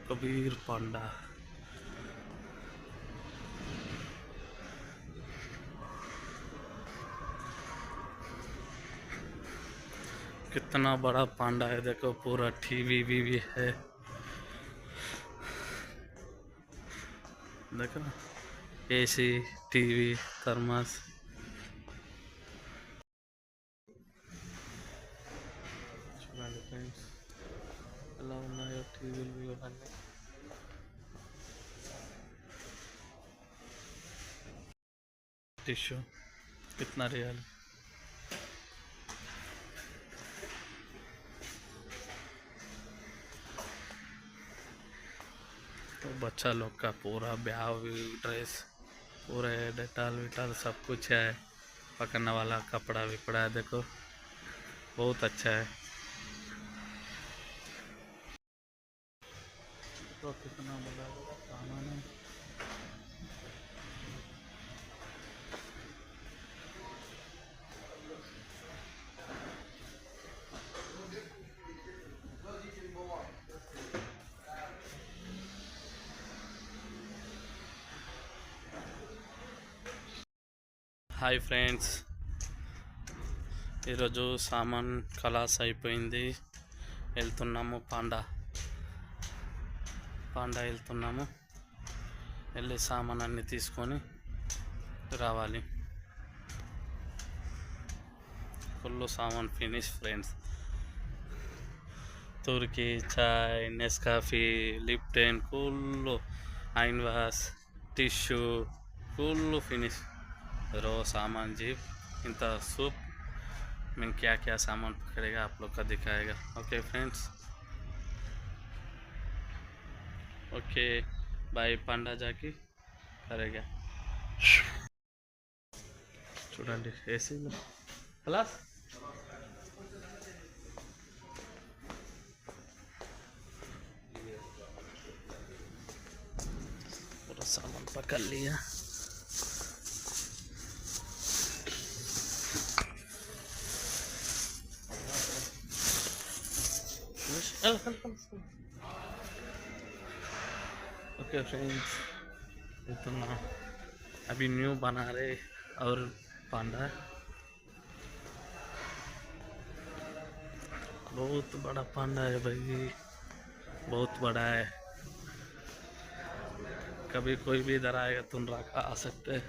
कबीर पांडा। कितना बड़ा पांडा है, देखो पूरा टीवी भी है, देखो ना, एसी, टीवी, थर्मस। చూడండి ఫ్రెండ్స్ ఎలా ఉన్నాయో టీవీలు ఇవన్నీ. टिश्यू कितना रियल। तो बच्चा लोग का पूरा ब्याह ड्रेस, पूरे डेटाल विटाल सब कुछ है। पकड़ने वाला कपड़ा विपड़ा है, देखो बहुत अच्छा है। तो कितना बड़ा सामान है। హాయ్ ఫ్రెండ్స్, ఈరోజు సామాన్ ఖలాస్ అయిపోయింది. వెళ్తున్నాము పాండా వెళ్తున్నాము. వెళ్ళి సామాన్ అన్నీ తీసుకొని రావాలి. ఫుల్ సామాన్ ఫినిష్ ఫ్రెండ్స్. तुर्की चाय, Nescafe, Lipton, Kullu hand wash, tissue, Kullu finish रो सामान जी। इंत सूप में क्या क्या सामान पकड़ेगा आप लोग का दिखाएगा। Okay friends, okay bye. Panda जाके करेगा। చూడండి ఏసీలో ప్లస్ पूरा सामान पकड़ लिया। ओके फ्रेंड्स, इतना अभी न्यू बना रहे और पांडा बहुत बड़ा पांडा है भाई, बहुत बड़ा है। कभी कोई भी इधर आएगा तुम आ सकते हैं।